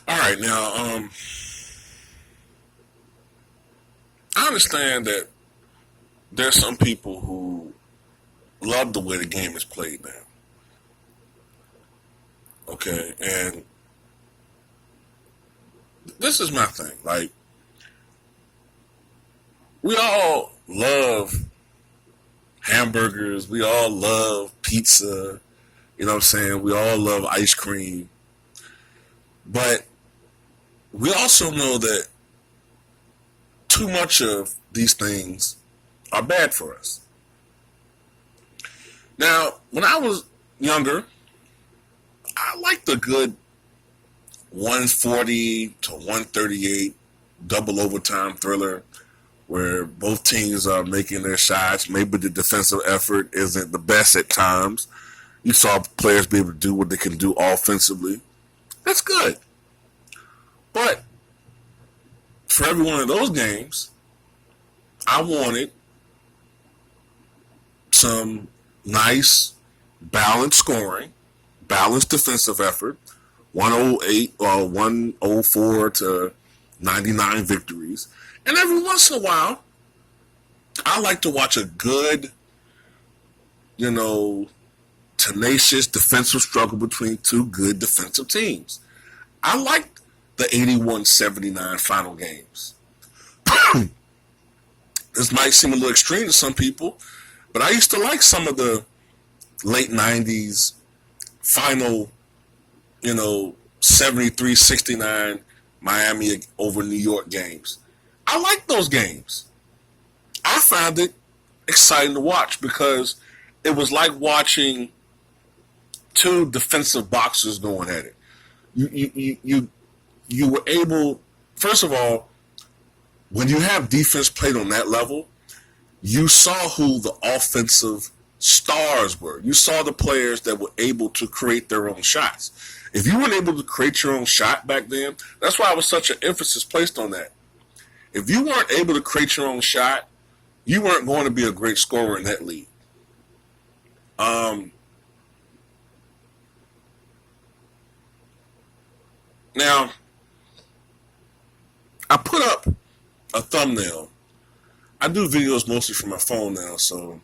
All right, now, I understand that there's some people who love the way the game is played now. Okay, and this is my thing. Like, we all love hamburgers. We all love pizza. You know what I'm saying? We all love ice cream. But we also know that too much of these things are bad for us. Now, when I was younger, I liked a good 140 to 138 double overtime thriller where both teams are making their shots. Maybe the defensive effort isn't the best at times. You saw players be able to do what they can do offensively. That's good. But for every one of those games, I wanted some nice, balanced scoring, balanced defensive effort, 108 or 104 to 99 victories. And every once in a while, I like to watch a good, you know, tenacious defensive struggle between two good defensive teams. I like the 81-79 final games. This might seem a little extreme to some people, but I used to like some of the late 90s final, 73-69 Miami over New York games. I like those games. I found it exciting to watch because it was like watching two defensive boxers going at it. You were able, first of all, when you have defense played on that level, you saw who the offensive stars were. You saw the players that were able to create their own shots. If you weren't able to create your own shot back then, that's why I was such an emphasis placed on that. If you weren't able to create your own shot, you weren't going to be a great scorer in that league. Now, I put up a thumbnail. I do videos mostly from my phone now, so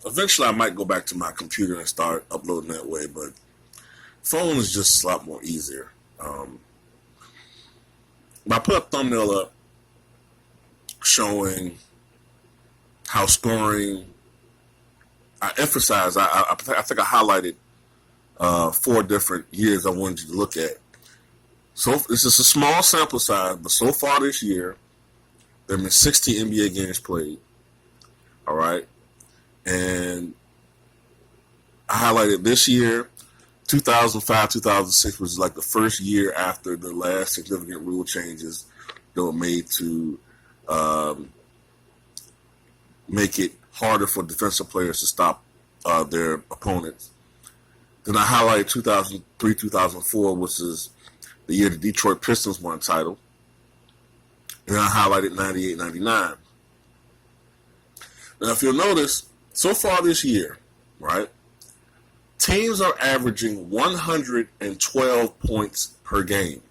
eventually I might go back to my computer and start uploading that way, but phone is just a lot more easier. But I put a thumbnail up showing how scoring, I emphasize, I think I highlighted 4 different years I wanted you to look at. So this is a small sample size, but so far this year, there have been 60 NBA games played. All right. And I highlighted this year, 2005, 2006 was like the first year after the last significant rule changes that were made to make it harder for defensive players to stop their opponents. Then I highlighted 2003, 2004, which is the year the Detroit Pistons won a title. And I highlighted 98, 99. Now, if you'll notice, so far this year, right, teams are averaging 112 points per game.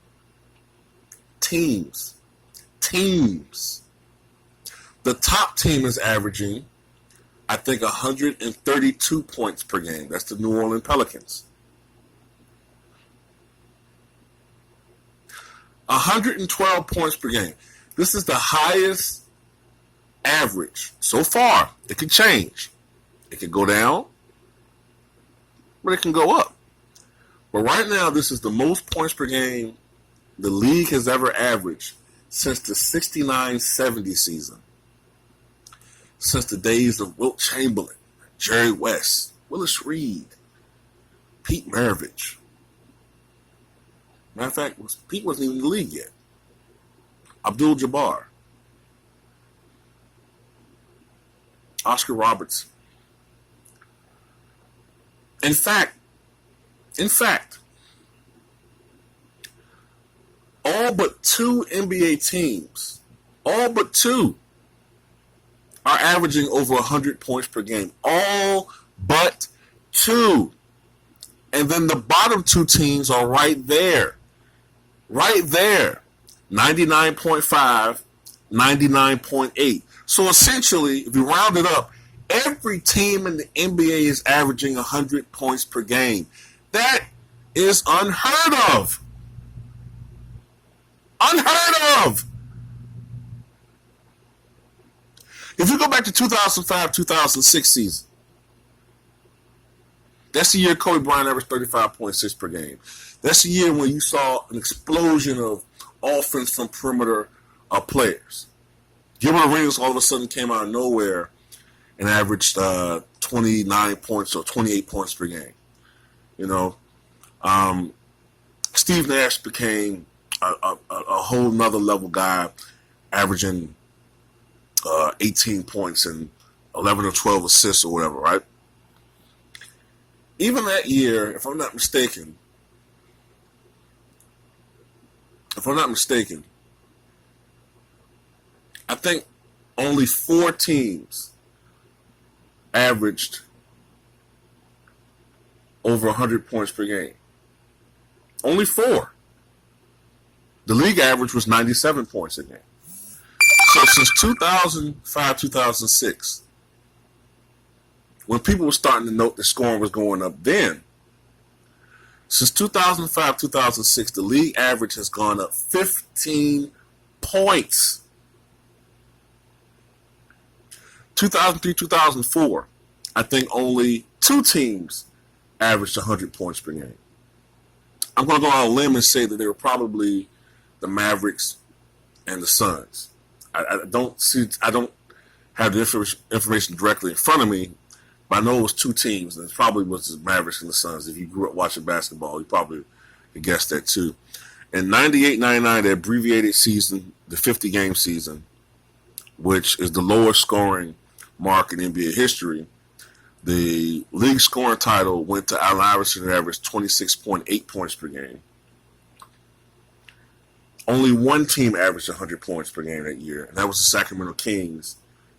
Teams. The top team is averaging, I think, 132 points per game. That's the New Orleans Pelicans. 112 points per game. This is the highest average so far. It can change. It can go down, but it can go up. But right now, this is the most points per game the league has ever averaged since the 69-70 season. Since the days of Wilt Chamberlain, Jerry West, Willis Reed, Pete Maravich. Matter of fact, Pete wasn't even in the league yet. Abdul Jabbar, Oscar Robertson. In fact, all but 2 NBA teams, all but 2, are averaging over 100 points per game. All but 2. And then the bottom 2 teams are right there. Right there. 99.5, 99.8. So essentially, if you round it up, every team in the NBA is averaging 100 points per game. That is unheard of. Unheard of. If you go back to 2005-2006 season, that's the year Kobe Bryant averaged 35.6 per game. That's the year when you saw an explosion of offense from perimeter players. Gilbert Arenas all of a sudden came out of nowhere and averaged 29 points or 28 points per game. You know, Steve Nash became a whole nother level guy, averaging 18 points and 11 or 12 assists or whatever, right? Even that year, if I'm not mistaken, I think only 4 teams averaged over 100 points per game. Only 4. The league average was 97 points a game. So since 2005-2006, when people were starting to note the scoring was going up then, since 2005-2006, the league average has gone up 15 points. 2003-2004, I think only 2 teams averaged 100 points per game. I'm going to go on a limb and say that they were probably the Mavericks and the Suns. I don't have the information directly in front of me, but I know it was 2 teams, and it probably was the Mavericks and the Suns. If you grew up watching basketball, you probably could guess that too. In 98-99, the abbreviated season, the 50-game season, which is the lowest scoring mark in NBA history, the league scoring title went to Allen Iverson, who averaged 26.8 points per game. Only 1 team averaged 100 points per game that year, and that was the Sacramento Kings,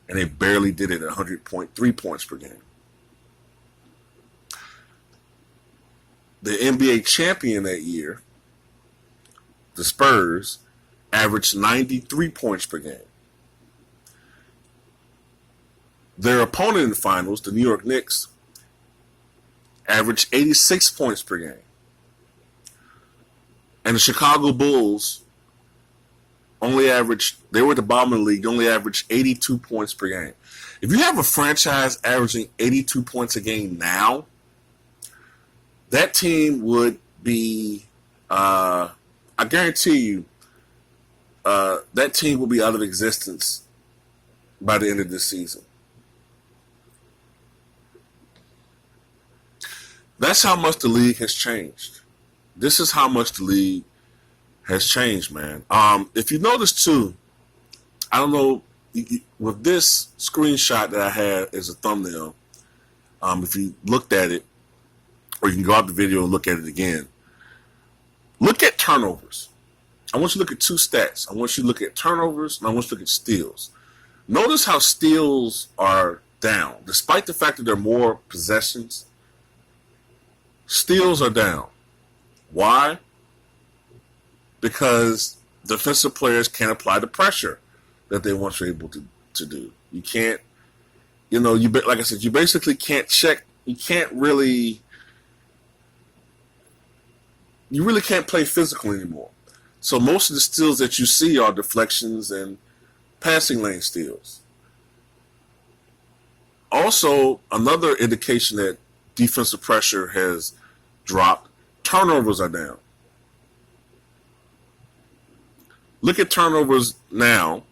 and they barely did it at 100.3 points per game. The NBA champion that year, the Spurs, averaged 93 points per game. Their opponent in the finals, the New York Knicks, averaged 86 points per game. And the Chicago Bulls only averaged, they were at the bottom of the league, they only averaged 82 points per game. If you have a franchise averaging 82 points a game now, that team would be, I guarantee you, that team will be out of existence by the end of this season. That's how much the league has changed. This is how much the league has changed, man. If you notice too, I don't know, with this screenshot that I had as a thumbnail, if you looked at it, or you can go out the video and look at it again, look at turnovers. I want you to look at 2 stats. I want you to look at turnovers, and I want you to look at steals. Notice how steals are down. Despite the fact that there are more possessions, steals are down. Why? Because defensive players can't apply the pressure that they once were able to do. You can't, like I said, you basically can't check. You really can't play physical anymore. So most of the steals that you see are deflections and passing lane steals. Also, another indication that defensive pressure has dropped, turnovers are down. Look at turnovers now,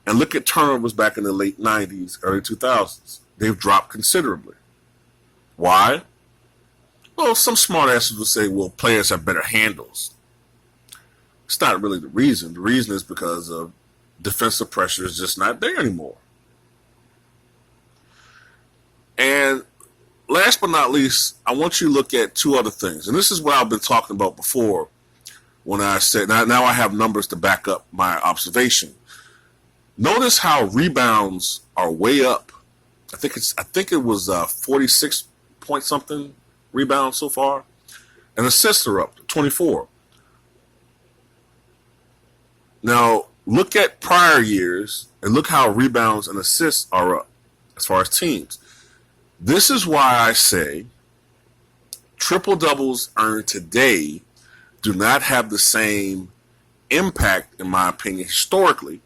and look at turnovers back in the late 90s, early 2000s. They've dropped considerably. Why? Well, some smart asses will say, well, players have better handles. It's not really the reason. The reason is because of defensive pressure is just not there anymore. And last but not least, I want you to look at 2 other things. And this is what I've been talking about before when I said, now I have numbers to back up my observation. Notice how rebounds are way up. I think it was 46 point something rebounds so far. And assists are up to 24. Now, look at prior years and look how rebounds and assists are up as far as teams. This is why I say triple doubles earned today do not have the same impact, in my opinion, historically,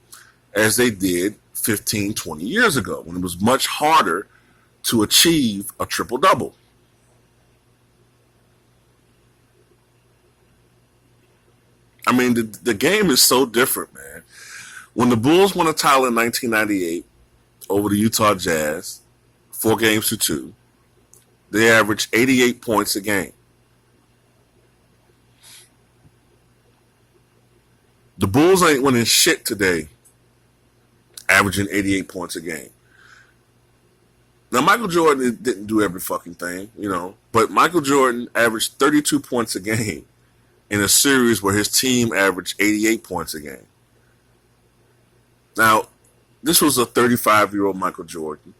as they did 15, 20 years ago when it was much harder to achieve a triple double. I mean, the game is so different, man. When the Bulls won a title in 1998 over the Utah Jazz, 4-2, they averaged 88 points a game. The Bulls ain't winning shit today, averaging 88 points a game. Now, Michael Jordan didn't do every fucking thing, but Michael Jordan averaged 32 points a game in a series where his team averaged 88 points a game. Now, this was a 35-year-old Michael Jordan.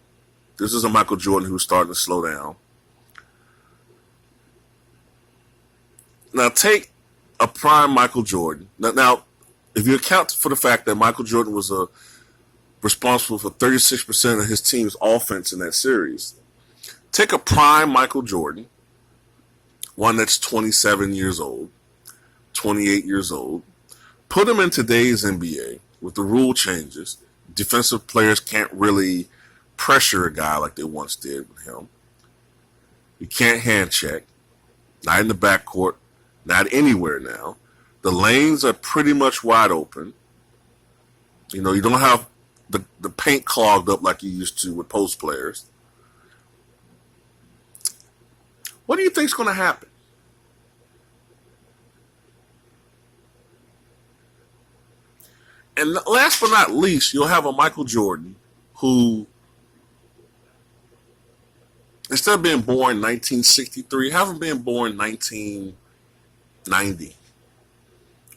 This is a Michael Jordan who was starting to slow down. Now, take a prime Michael Jordan. Now, if you account for the fact that Michael Jordan was responsible for 36% of his team's offense in that series, take a prime Michael Jordan, one that's 27 years old, 28 years old, put him in today's NBA with the rule changes. Defensive players can't really pressure a guy like they once did with him. You can't hand check, not in the backcourt, not anywhere now. The lanes are pretty much wide open. You don't have the paint clogged up like you used to with post players. What do you think is going to happen? And last but not least, you'll have a Michael Jordan who, instead of being born in 1963, haven't been born in 1990.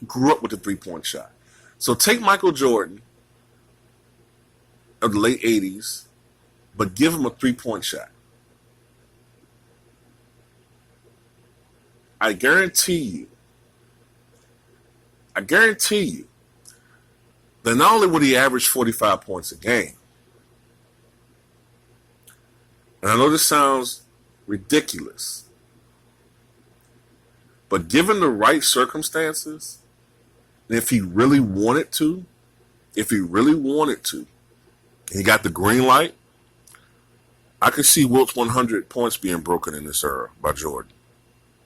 Grew up with the three-point shot. So take Michael Jordan of the late 80s, but give him a three-point shot. I guarantee you that not only would he average 45 points a game, and I know this sounds ridiculous, but given the right circumstances, and if he really wanted to, and he got the green light, I could see Wilt's 100 points being broken in this era by Jordan.